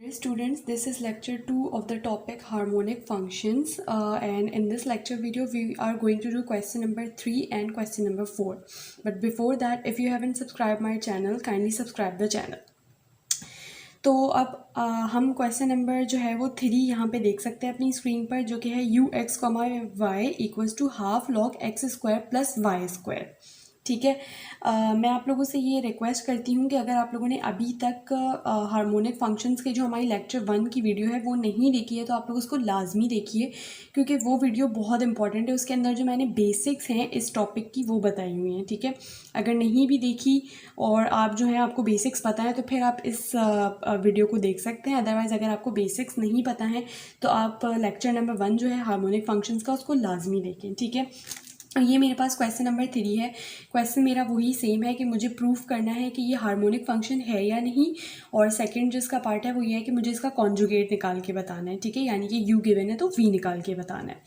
Dear students, this is lecture 2 of the topic harmonic functions, and in this lecture video we are going to do question number 3 and question number 4. But before that, if you haven't subscribed my channel, kindly subscribe the channel. तो अब हम question number जो है वो 3 यहाँ पे देख सकते हैं अपनी स्क्रीन पर, जो कि है u x comma y equals to half log x square plus y square. ठीक है। मैं आप लोगों से ये रिक्वेस्ट करती हूँ कि अगर आप लोगों ने अभी तक हार्मोनिक फंक्शंस के जो हमारी लेक्चर 1 की वीडियो है वो नहीं देखी है तो आप लोग उसको लाजमी देखिए, क्योंकि वो वीडियो बहुत इंपॉर्टेंट है। उसके अंदर जो मैंने बेसिक्स हैं इस टॉपिक की वो बताई हुई हैं। ठीक है। अगर नहीं भी देखी और आप जो है आपको बेसिक्स पता है तो फिर आप इस वीडियो को देख सकते हैं। अदरवाइज़ अगर आपको बेसिक्स नहीं पता है तो आप लेक्चर नंबर 1 जो है हार्मोनिक फंक्शंस का उसको लाजमी देखें। ठीक है। ये मेरे पास क्वेश्चन नंबर 3 है। क्वेश्चन मेरा वही सेम है कि मुझे प्रूफ करना है कि ये हार्मोनिक फंक्शन है या नहीं, और सेकंड जो इसका पार्ट है वो ये है कि मुझे इसका कॉन्जुगेट निकाल के बताना है। ठीक है, यानी कि यू गिवन है तो वी निकाल के बताना है।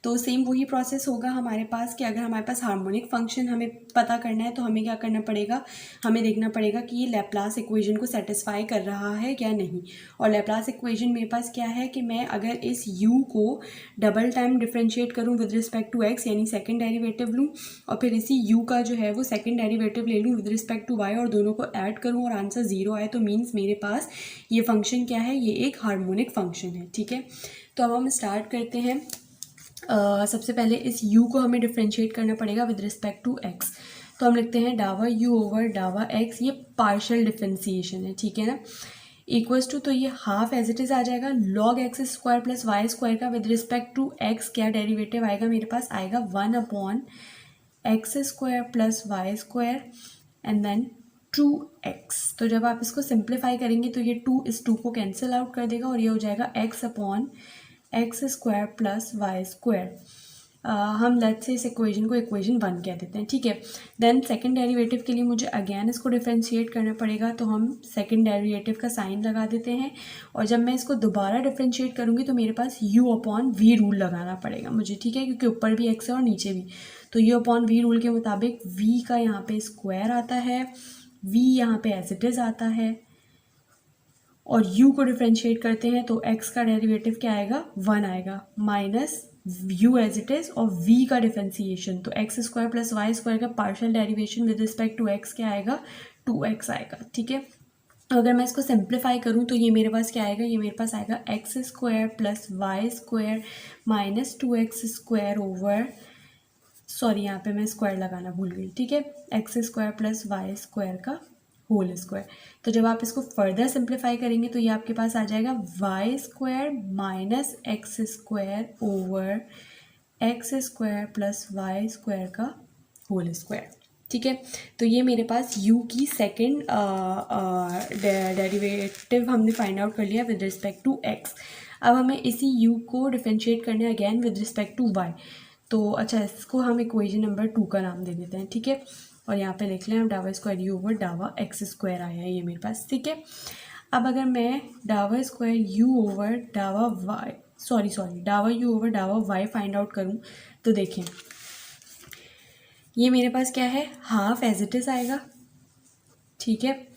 तो सेम वही प्रोसेस होगा हमारे पास कि अगर हमारे पास हार्मोनिक फंक्शन हमें पता करना है तो हमें क्या करना पड़ेगा, हमें देखना पड़ेगा कि ये लैप्लास इक्वेशन को सेटिस्फाई कर रहा है या नहीं। और लैप्लास इक्वेशन मेरे पास क्या है कि मैं अगर इस u को डबल टाइम डिफ्रेंशिएट करूं विद रिस्पेक्ट टू x, यानी सेकंड डेरिवेटिव लूं, और फिर इसी u का जो है वो सेकंड डेरिवेटिव ले लूं विद रिस्पेक्ट टू y और दोनों को ऐड करूं और आंसर 0 आए, तो मीन्स मेरे पास ये फंक्शन क्या है, ये एक हार्मोनिक फंक्शन है। ठीक है। तो अब हम स्टार्ट करते हैं। सबसे पहले इस u को हमें डिफ्रेंशिएट करना पड़ेगा विद रिस्पेक्ट टू x। तो हम लिखते हैं डावा u ओवर डावा x, ये पार्शियल डिफ्रेंशिएशन है। ठीक है ना। इक्वल्स टू, तो ये हाफ एज इट इज़ आ जाएगा log x square plus y square का विद रिस्पेक्ट टू x क्या डेरिवेटिव आएगा, मेरे पास आएगा 1/x square plus y square and then 2x। तो जब आप इसको सिंप्लीफाई करेंगे तो ये 2 इस 2 को कैंसिल आउट कर देगा और ये हो जाएगा x/x square plus y square. हम लेट्स से इस इक्वेशन को इक्वेशन 1 कह देते हैं। ठीक है। देन सेकंड डेरिवेटिव के लिए मुझे अगेन इसको डिफ्रेंशिएट करना पड़ेगा, तो हम सेकंड डेरिवेटिव का साइन लगा देते हैं। और जब मैं इसको दोबारा डिफ्रेंशिएट करूँगी तो मेरे पास u/v रूल लगाना पड़ेगा मुझे। ठीक है, क्योंकि ऊपर भी x है और नीचे भी। तो u/v रूल के मुताबिक v का यहाँ पे स्क्वायर आता है, v यहाँ पे एज इट इज़ आता है, और u को डिफ्रेंशिएट करते हैं तो x का डेरिवेटिव क्या आएगा, 1 आएगा, minus u as it is और v का डिफ्रेंशिएशन, तो x square plus y square का partial derivation with respect to x क्या आएगा, 2x आएगा। ठीक है। अगर मैं इसको सिंप्लीफाई करूं तो ये मेरे पास क्या आएगा, ये मेरे पास आएगा x square plus y square minus 2x square over, sorry यहाँ पे मैं स्क्वायर लगाना भूल गई। ठीक है, x square plus y square का होल स्क्वायर। तो जब आप इसको फर्दर सिंप्लीफाई करेंगे तो ये आपके पास आ जाएगा y square minus x square over x square plus y square का होल स्क्वायर। ठीक है। तो ये मेरे पास u की सेकेंड डेरिवेटिव हमने फाइंड आउट कर लिया विद रिस्पेक्ट टू x। अब हमें इसी u को डिफ्रेंशिएट करना है again with respect to y। तो अच्छा, इसको हम इक्वेशन नंबर 2 का नाम दे देते हैं। ठीक है। और यहाँ पे लिख लें हम डावा स्क्वायर यू ओवर डावा एक्स स्क्वायर आया है ये मेरे पास। ठीक है। अब अगर मैं डावा स्क्वायर यू ओवर डावा वाई डावा यू ओवर डावा वाई फाइंड आउट करूँ तो देखें ये मेरे पास क्या है, हाफ एज इट इज़ आएगा। ठीक है।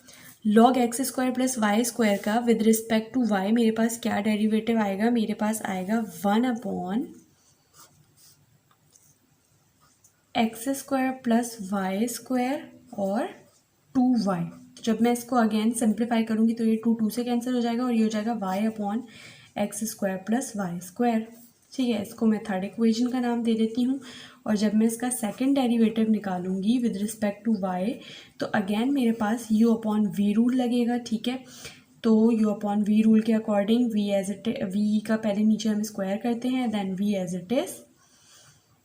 Log x square plus y square का विद रिस्पेक्ट टू वाई मेरे पास क्या डेरिवेटिव आएगा, मेरे पास आएगा 1/x square plus y square और 2y। तो जब मैं इसको अगेन सिंप्लीफाई करूँगी तो ये 2 से कैंसिल हो जाएगा और ये हो जाएगा y/x square plus y square. ठीक है, इसको मैं थर्ड इक्वेशन का नाम दे देती हूँ। और जब मैं इसका सेकंड डेरिवेटिव निकालूंगी विद रिस्पेक्ट टू y तो अगेन मेरे पास u/v रूल लगेगा। ठीक है। तो u/v रूल के अकॉर्डिंग v का पहले नीचे हम स्क्वायर करते हैं, then v as it is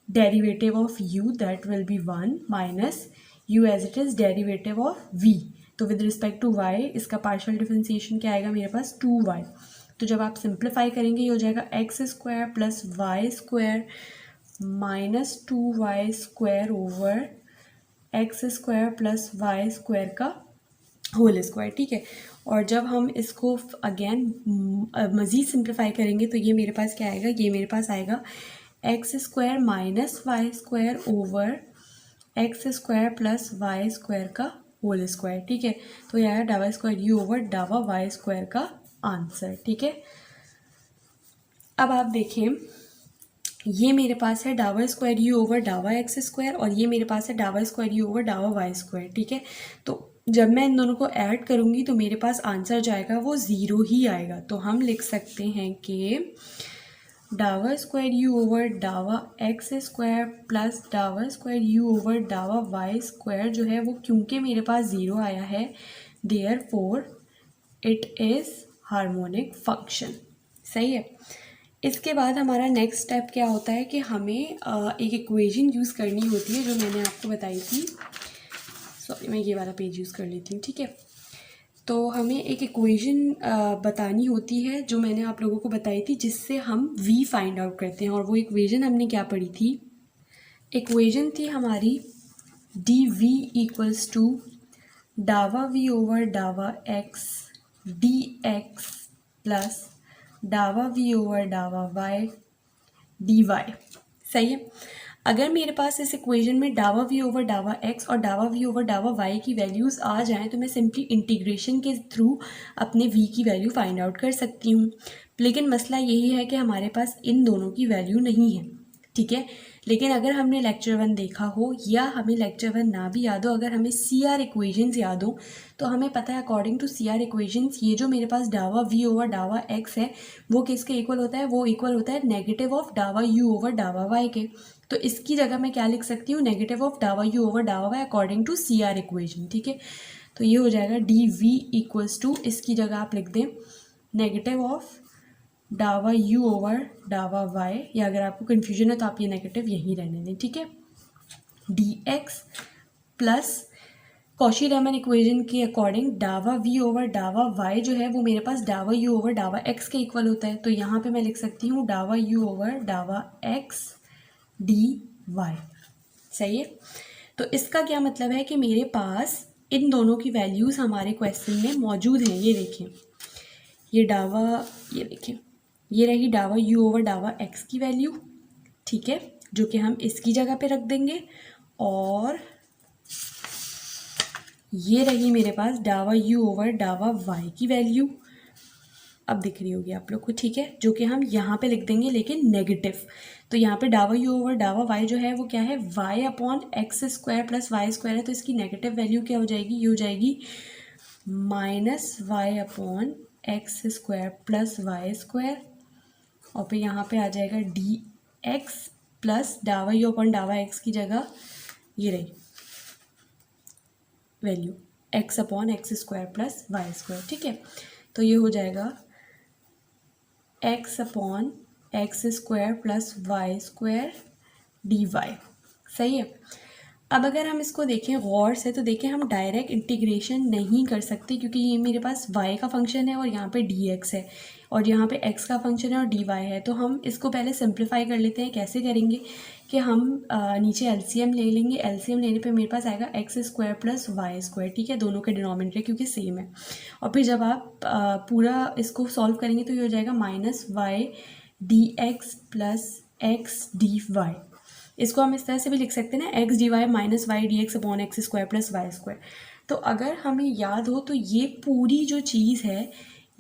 derivative of u that will be 1 minus u as it is derivative of v। तो विद रिस्पेक्ट टू y इसका पार्शियल डिफरेंशिएशन क्या आएगा, मेरे पास 2y। तो जब आप सिंप्लीफाई करेंगे ये हो जाएगा x square plus y square minus 2y square over x square plus y square का होल स्क्वायर। ठीक है। और जब हम इसको अगेन मज़ीद सिंप्लीफाई करेंगे तो ये मेरे पास क्या आएगा, ये मेरे पास आएगा x square minus y square over x square plus y square का होल स्क्वायर। ठीक है। तो यह है डावा स्क्वायर यू ओवर डावा वाई स्क्वायर का आंसर। ठीक है, अब आप देखें, ये मेरे पास है डावा स्क्वायर यू ओवर डावा एक्स स्क्वायर और ये मेरे पास है डावा स्क्वायर यू ओवर डावा वाई स्क्वायर। ठीक है, तो जब मैं इन दोनों को ऐड करूँगी तो मेरे पास आंसर जाएगा वो ज़ीरो ही आएगा। तो हम लिख सकते हैं कि डावा स्क्वायर यू ओवर डावा एक्स स्क्वायर प्लस डावा स्क्वायर यू ओवर डावा वाई स्क्वायर जो है वो क्योंकि मेरे पास ज़ीरो आया है, therefore it is harmonic function. सही है। इसके बाद हमारा नेक्स्ट स्टेप क्या होता है कि हमें एक इक्वेशन यूज़ करनी होती है जो मैंने आपको बताई थी। सॉरी, मैं ये वाला पेज यूज़ कर लेती हूँ। ठीक है, तो हमें एक इक्वेशन बतानी होती है जो मैंने आप लोगों को बताई थी, जिससे हम v फाइंड आउट करते हैं। और वो इक्वेशन हमने क्या पढ़ी थी? इक्वेशन थी हमारी डी वी इक्वल्स टू डावा v ओवर डावा x डी एक्स प्लस डावा v ओवर डावा y डी वाई। सही है। अगर मेरे पास इस इक्वेशन में डावा v ओवर डावा x और डावा v ओवर डावा y की वैल्यूज़ आ जाएं तो मैं सिंपली इंटीग्रेशन के थ्रू अपने v की वैल्यू फाइंड आउट कर सकती हूँ। लेकिन मसला यही है कि हमारे पास इन दोनों की वैल्यू नहीं है। ठीक है, लेकिन अगर हमने लेक्चर 1 देखा हो या हमें लेक्चर 1 ना भी याद हो, अगर हमें सी आर इक्वेशंस याद हो तो हमें पता है according to C R equations ये जो मेरे पास डावा v ओवर डावा x है वो किसके इक्वल होता है? वो इक्वल होता है नेगेटिव ऑफ डावा u ओवर डावा y के। तो इसकी जगह मैं क्या लिख सकती हूँ? नेगेटिव ऑफ डावा u ओवर डावा y according to C R equation. ठीक है, तो ये हो जाएगा डी वी इक्वल्स टू, इसकी जगह आप लिख दें नेगेटिव ऑफ डावा u ओवर डावा y, या अगर आपको कन्फ्यूजन है तो आप ये नेगेटिव यहीं रहने दें। ठीक है, D x plus Cauchy Riemann equation के अकॉर्डिंग डावा v ओवर डावा y जो है वो मेरे पास डावा u ओवर डावा x के इक्वल होता है। तो यहाँ पे मैं लिख सकती हूँ डावा u ओवर डावा x डी वाई। सही है। तो इसका क्या मतलब है कि मेरे पास इन दोनों की वैल्यूज़ हमारे क्वेश्चन में मौजूद हैं। ये देखिए, ये डावा, ये देखिए, ये रही डावा u ओवर डावा x की वैल्यू। ठीक है, जो कि हम इसकी जगह पे रख देंगे। और ये रही मेरे पास डावा u ओवर डावा y की वैल्यू, अब दिख रही होगी आप लोग को। ठीक है, जो कि हम यहाँ पे लिख देंगे लेकिन नेगेटिव। तो यहाँ पे डावा u ओवर डावा y जो है वो क्या है? y upon x square plus y square है। तो इसकी नेगेटिव वैल्यू क्या हो जाएगी? ये हो जाएगी minus y upon x square plus y square. और फिर यहाँ पे आ जाएगा डी एक्स प्लस डावा u अपॉन डावा x की जगह ये रही value x upon x square plus y square. ठीक है, तो ये हो जाएगा x upon x square plus y square d y. सही है। अब अगर हम इसको देखें गौर से तो देखें हम डायरेक्ट इंटीग्रेशन नहीं कर सकते क्योंकि ये मेरे पास y का फंक्शन है और यहाँ पे dx है और यहाँ पे x का फंक्शन है और dy है। तो हम इसको पहले सिंप्लीफाई कर लेते हैं। कैसे करेंगे कि हम नीचे LCM ले लेंगे। LCM लेने पे मेरे पास आएगा x square plus y square. ठीक है, दोनों के डिनोमिनेटर क्योंकि सेम है। और फिर जब आप पूरा इसको सॉल्व करेंगे तो ये हो जाएगा minus y d x plus x d y. इसको हम इस तरह से भी लिख सकते हैं ना, x d y minus y d x upon x square plus y square. तो अगर हमें याद हो तो ये पूरी जो चीज़ है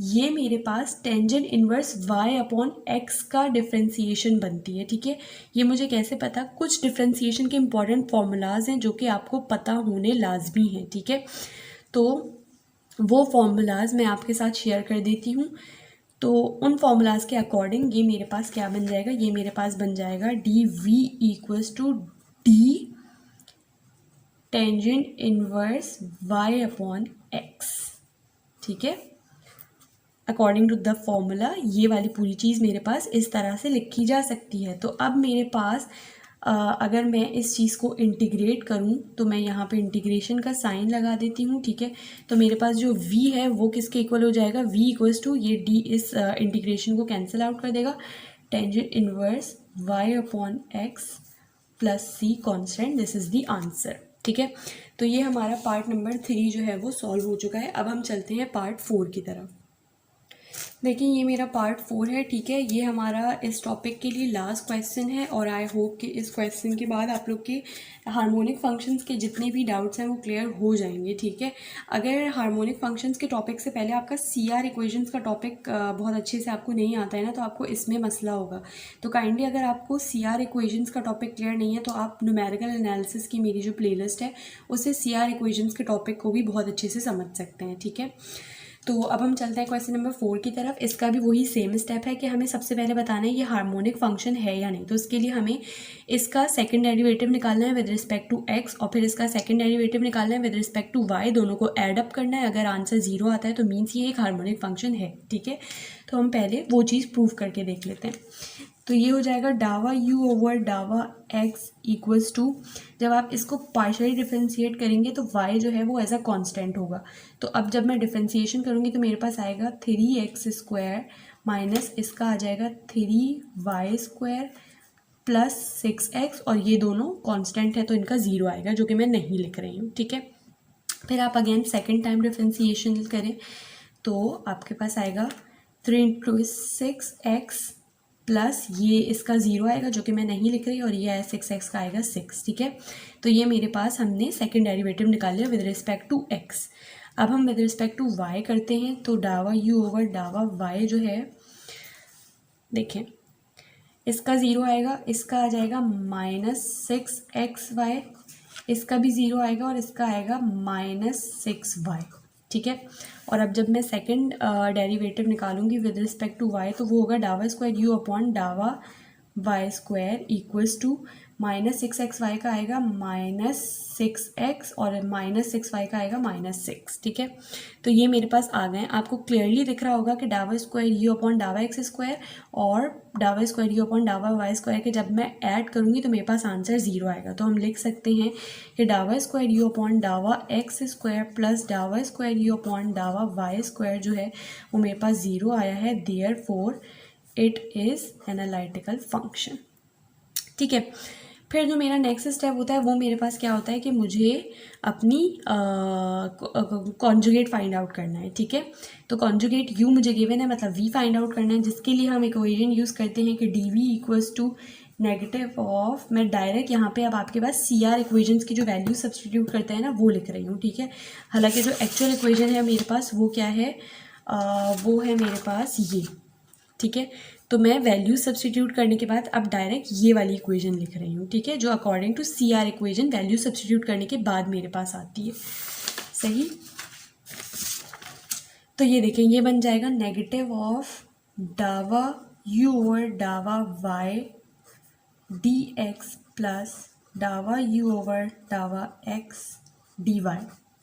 ये मेरे पास tangent inverse y upon x का डिफ्रेंसिएशन बनती है। ठीक है, ये मुझे कैसे पता? कुछ डिफ्रेंसिएशन के इंपॉर्टेंट फॉर्मूलाज हैं जो कि आपको पता होने लाजमी हैं। ठीक है, तो वो फॉर्मूलाज मैं आपके साथ शेयर कर देती हूँ। तो उन फॉर्मूलाज के अकॉर्डिंग ये मेरे पास क्या बन जाएगा? ये मेरे पास बन जाएगा d v equals to d tangent inverse y upon x. ठीक है, अकॉर्डिंग टू द फॉर्मूला ये वाली पूरी चीज़ मेरे पास इस तरह से लिखी जा सकती है। तो अब मेरे पास अगर मैं इस चीज़ को इंटीग्रेट करूं तो मैं यहाँ पे इंटीग्रेशन का साइन लगा देती हूँ। ठीक है, तो मेरे पास जो v है वो किसके इक्वल हो जाएगा? v इक्वल्स टू ये d इस इंटीग्रेशन को कैंसिल आउट कर देगा, tangent inverse y upon x plus c constant. This is the answer. ठीक है, तो ये हमारा पार्ट नंबर 3 जो है वो सॉल्व हो चुका है। अब हम चलते हैं पार्ट 4 की तरफ। देखिए ये मेरा पार्ट 4 है, ठीक है। ये हमारा इस टॉपिक के लिए लास्ट क्वेश्चन है और आई होप कि इस क्वेश्चन के बाद आप लोग के हार्मोनिक फंक्शंस के जितने भी डाउट्स हैं वो क्लियर हो जाएंगे, ठीक है। अगर हार्मोनिक फंक्शंस के टॉपिक से पहले आपका CR इक्वेशंस का टॉपिक बहुत अच्छे से आपको नहीं आता है ना, तो आपको इसमें मसला होगा। तो काइंडली अगर आपको CR इक्वेशंस का टॉपिक क्लियर नहीं है तो आप न्यूमेरिकल एनालिसिस की मेरी जो प्लेलिस्ट है उससे CR इक्वेशंस के टॉपिक को भी बहुत अच्छे से समझ सकते हैं, ठीक है। तो अब हम चलते हैं क्वेश्चन नंबर 4 की तरफ। इसका भी वही सेम स्टेप है कि हमें सबसे पहले बताना है ये हार्मोनिक फंक्शन है या नहीं। तो इसके लिए हमें इसका सेकंड डेरिवेटिव निकालना है विद रिस्पेक्ट टू x और फिर इसका सेकंड डेरिवेटिव निकालना है विद रिस्पेक्ट टू y। दोनों को ऐड अप करना है। अगर आंसर 0 आता है तो मीन्स ये एक हार्मोनिक फंक्शन है, ठीक है। तो हम पहले वो चीज़ प्रूव करके देख लेते हैं। तो ये हो जाएगा डावा u ओवर डावा x इक्वल्स टू, जब आप इसको पार्शियली डिफ्रेंशिएट करेंगे तो y जो है वो एज अ कांस्टेंट होगा। तो अब जब मैं डिफ्रेंशिएशन करूँगी तो मेरे पास आएगा 3x स्क्वायर माइनस इसका आ जाएगा 3y स्क्वायर प्लस 6x, और ये दोनों कांस्टेंट है तो इनका 0 आएगा, जो कि मैं नहीं लिख रही हूँ, ठीक है। फिर आप अगेन सेकेंड टाइम डिफ्रेंशिएशन करें तो आपके पास आएगा 3 इंटू 6x प्लस ये इसका 0 आएगा जो कि मैं नहीं लिख रही, और ये है 6x का आएगा 6, ठीक है। तो ये मेरे पास हमने सेकंड डेरिवेटिव निकाल लिया विद रिस्पेक्ट टू x। अब हम विद रिस्पेक्ट टू y करते हैं तो डावा u ओवर डावा y जो है, देखें इसका 0 आएगा, इसका आ जाएगा -6xy, इसका भी 0 आएगा और इसका आएगा -6y, ठीक है। और अब जब मैं सेकंड डेरिवेटिव निकालूंगी विद रिस्पेक्ट टू y तो वो होगा डावा स्क्वायर u अपॉन डावा y square equals to -6xy का आएगा -6x और -6y का आएगा -6, ठीक है। तो ये मेरे पास आ गए। आपको क्लियरली दिख रहा होगा कि डावा स्क्वायर u अपॉन डावा x स्क्वायर और डावा स्क्वायर u अपॉन डावा y स्क्वायर के जब मैं ऐड करूँगी तो मेरे पास आंसर 0 आएगा। तो हम लिख सकते हैं कि डावा स्क्वायर u अपॉन डावा x स्क्वायर प्लस डावा स्क्वायर u अपॉन डावा y स्क्वायर जो है वो मेरे पास 0 आया है। Therefore it is an analytical function, ठीक है। फिर जो मेरा नेक्स्ट स्टेप होता है वो मेरे पास क्या होता है कि मुझे अपनी कॉन्जुगेट फाइंड आउट करना है, ठीक है। तो कॉन्जुगेट u मुझे गिवन है, मतलब v फाइंड आउट करना है, जिसके लिए हम इक्वेशन यूज़ करते हैं कि dv equals to negative of, मैं डायरेक्ट यहाँ पे अब आपके पास CR इक्वेशंस की जो वैल्यू सब्सटीट्यूट करते हैं ना वो लिख रही हूँ, ठीक है। हालांकि जो एक्चुअल इक्वेशन है मेरे पास वो क्या है, वो है मेरे पास ये, ठीक है। तो मैं वैल्यू सब्सटीट्यूट करने के बाद अब डायरेक्ट ये वाली इक्वेशन लिख रही हूँ, ठीक है, जो according to CR equation value substitute करने के बाद मेरे पास आती है, सही। तो ये देखें, ये बन जाएगा नेगेटिव ऑफ डावा u ओवर डावा y dx प्लस डावा u ओवर डावा x dy,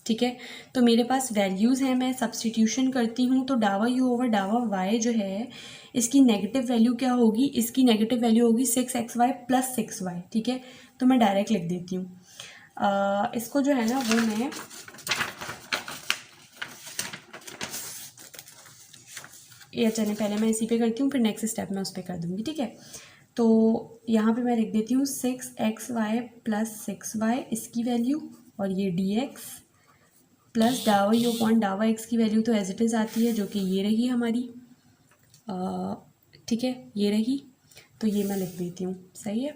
ठीक है। तो मेरे पास वैल्यूज़ हैं, मैं सब्सटीट्यूशन करती हूँ तो डावा u ओवर डावा y जो है इसकी नेगेटिव वैल्यू क्या होगी, इसकी नेगेटिव वैल्यू होगी 6xy प्लस 6y, ठीक है। तो मैं डायरेक्ट लिख देती हूँ। इसको जो है ना वो मैं ये चलें पहले मैं इसी पे करती हूँ, फिर नेक्स्ट स्टेप में उस पर कर दूँगी, ठीक है। तो यहाँ पे मैं लिख देती हूँ 6xy प्लस 6y इसकी वैल्यू, और ये dx प्लस डावा u अपॉन डावा x की वैल्यू तो एज इट इज़ आती है जो कि ये रही हमारी, ठीक है, ये रही। तो ये मैं लिख देती हूँ, सही है।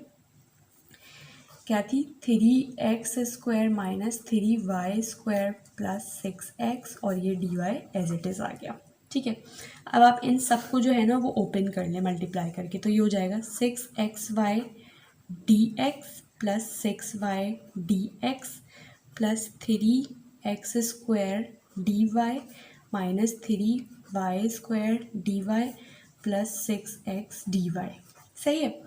क्या थी, 3x square minus 3y square plus 6x और ये dy एज इट इज़ आ गया, ठीक है। अब आप इन सब को जो है ना वो ओपन कर लें मल्टीप्लाई करके, तो ये हो जाएगा 6xy dx plus 6y dx plus 3x square dy minus 3y square dy plus 6x dy, सही है।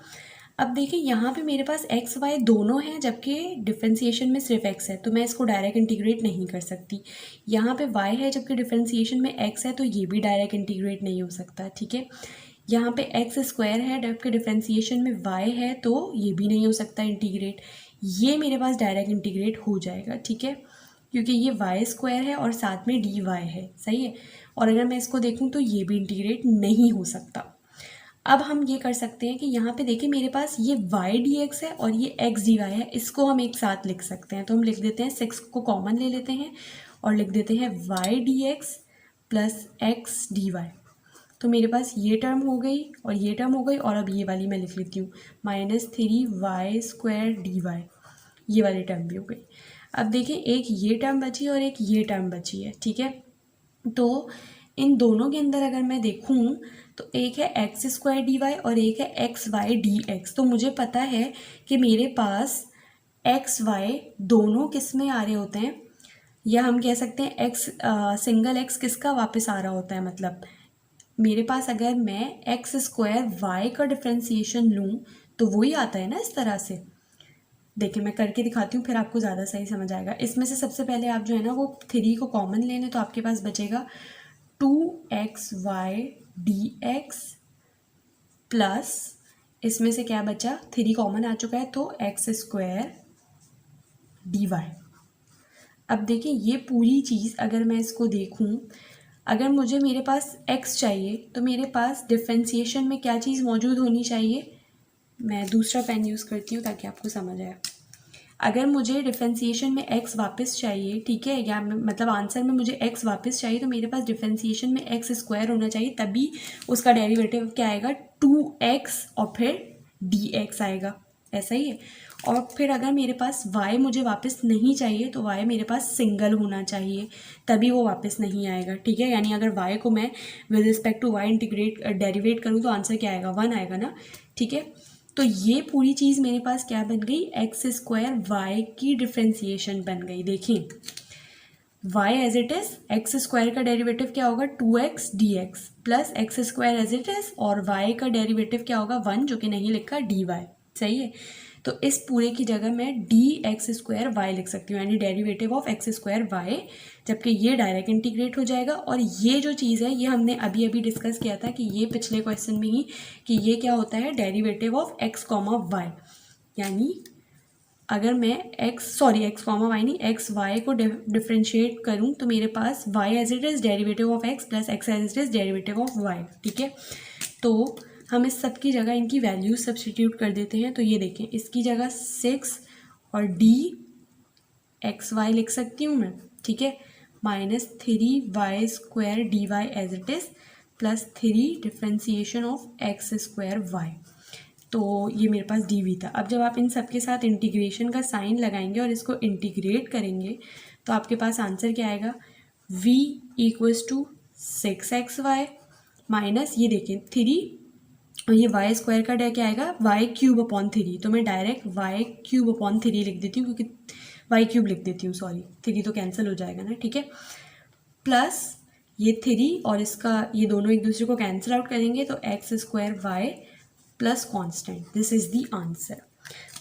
अब देखिए यहाँ पे मेरे पास x y दोनों हैं जबकि डिफरेंशिएशन में सिर्फ x है, तो मैं इसको डायरेक्ट इंटीग्रेट नहीं कर सकती। यहाँ पे y है जबकि डिफरेंशिएशन में x है, तो ये भी डायरेक्ट इंटीग्रेट नहीं हो सकता, ठीक है। यहाँ पे x स्क्वायर है जबकि डिफरेंशिएशन में y है, तो ये भी नहीं हो सकता इंटीग्रेट। ये मेरे पास डायरेक्ट इंटीग्रेट हो जाएगा, ठीक है, क्योंकि ये y स्क्वायर है और साथ में dy है, सही है। और अगर मैं इसको देखूँ तो ये भी इंटीग्रेट नहीं हो सकता। अब हम ये कर सकते हैं कि यहाँ पे देखिए मेरे पास ये y dx है और ये x dy है, इसको हम एक साथ लिख सकते हैं। तो हम लिख देते हैं 6 को कॉमन ले लेते हैं और लिख देते हैं y dx plus x dy। तो मेरे पास ये टर्म हो गई और ये टर्म हो गई, और अब ये वाली मैं लिख लेती हूँ -3y² dy, ये वाली टर्म भी हो गई। अब देखिए एक ये टर्म बची और एक ये टर्म बची है, ठीक है। तो इन दोनों के अंदर अगर मैं देखूं तो एक है x² dy और एक है xy dx। तो मुझे पता है कि मेरे पास xy दोनों किस में आ रहे होते हैं, या हम कह सकते हैं सिंगल x किसका वापस आ रहा होता है। मतलब मेरे पास अगर मैं x² y का डिफ्रेंसिएशन लूँ तो वही आता है ना इस तरह से। देखिए मैं करके दिखाती हूँ, फिर आपको ज़्यादा सही समझ आएगा। इसमें से सबसे पहले आप जो है ना वो 3 को कॉमन ले लें, तो आपके पास बचेगा 2xy dx प्लस इसमें से क्या बचा, 3 कॉमन आ चुका है तो x² dy। अब देखिए ये पूरी चीज़ अगर मैं इसको देखूं, अगर मुझे मेरे पास x चाहिए तो मेरे पास डिफ्रेंसिएशन में क्या चीज़ मौजूद होनी चाहिए। मैं दूसरा पेन यूज़ करती हूँ ताकि आपको समझ आए। अगर मुझे डिफ्रेंसिएशन में x वापस चाहिए, ठीक है, या मतलब आंसर में मुझे x वापस चाहिए, तो मेरे पास डिफ्रेंसिएशन में x² होना चाहिए, तभी उसका डेरिवेटिव क्या आएगा 2x और फिर dx आएगा, ऐसा ही है। और फिर अगर मेरे पास y मुझे वापस नहीं चाहिए तो y मेरे पास सिंगल होना चाहिए, तभी वो वापस नहीं आएगा, ठीक है। यानी अगर y को मैं with respect to y integrate derivate करूँ तो आंसर क्या आएगा, 1 आएगा ना, ठीक है। तो ये पूरी चीज़ मेरे पास क्या बन गई, x² y की डिफ्रेंसिएशन बन गई। देखिए y as it is, x² का डेरिवेटिव क्या होगा 2x dx plus x² as it is, और y का डेरिवेटिव क्या होगा 1 जो कि नहीं लिखा dy, सही है। तो इस पूरे की जगह मैं dx² y लिख सकती हूँ, यानी डेरिवेटिव ऑफ x² y, जबकि ये डायरेक्ट इंटीग्रेट हो जाएगा। और ये जो चीज़ है ये हमने अभी अभी डिस्कस किया था कि ये पिछले क्वेश्चन में ही, कि ये क्या होता है डेरिवेटिव ऑफ x, y। यानी अगर मैं x y नहीं x y को डिफ्रेंशिएट करूँ तो मेरे पास y as it is derivative of x plus x as it is derivative of y, ठीक है। तो हम इस सब की जगह इनकी वैल्यूज सब्स्टिट्यूट कर देते हैं। तो ये देखें इसकी जगह 6 और dxy लिख सकती हूँ मैं, ठीक है, -3y² dy as it is plus 3 differentiation of x² y। तो ये मेरे पास dv था। अब जब आप इन सब के साथ इंटीग्रेशन का साइन लगाएंगे और इसको इंटीग्रेट करेंगे तो आपके पास आंसर क्या आएगा, v = 6xy माइनस ये देखें 3 और ये y² का क्या आएगा y³/3। तो मैं डायरेक्ट y³/3 लिख देती हूँ, क्योंकि y³ लिख देती हूँ, सॉरी 3 तो कैंसिल हो जाएगा ना, ठीक है। प्लस ये 3 और इसका ये दोनों एक दूसरे को कैंसिल आउट करेंगे तो x² y plus constant, this is the answer.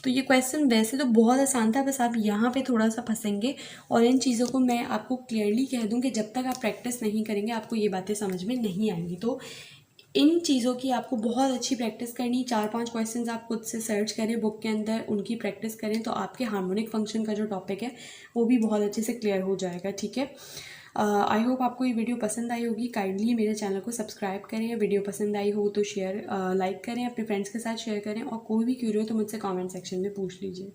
तो ये क्वेश्चन वैसे तो बहुत आसान था, बस आप यहाँ पे थोड़ा सा फंसेंगे। और इन चीज़ों को मैं आपको क्लियरली कह दूँ कि जब तक आप प्रैक्टिस नहीं करेंगे आपको ये बातें समझ में नहीं आएंगी। तो इन चीज़ों की आपको बहुत अच्छी प्रैक्टिस करनी। 4-5 क्वेश्चंस आप खुद से सर्च करें बुक के अंदर, उनकी प्रैक्टिस करें, तो आपके हार्मोनिक फंक्शन का जो टॉपिक है वो भी बहुत अच्छे से क्लियर हो जाएगा, ठीक है। आई होप आपको ये वीडियो पसंद आई होगी। काइंडली मेरे चैनल को सब्सक्राइब करें, वीडियो पसंद आई हो तो शेयर लाइक करें, अपने फ्रेंड्स के साथ शेयर करें, और कोई भी क्यूरी हो तो मुझसे कमेंट सेक्शन में पूछ लीजिए।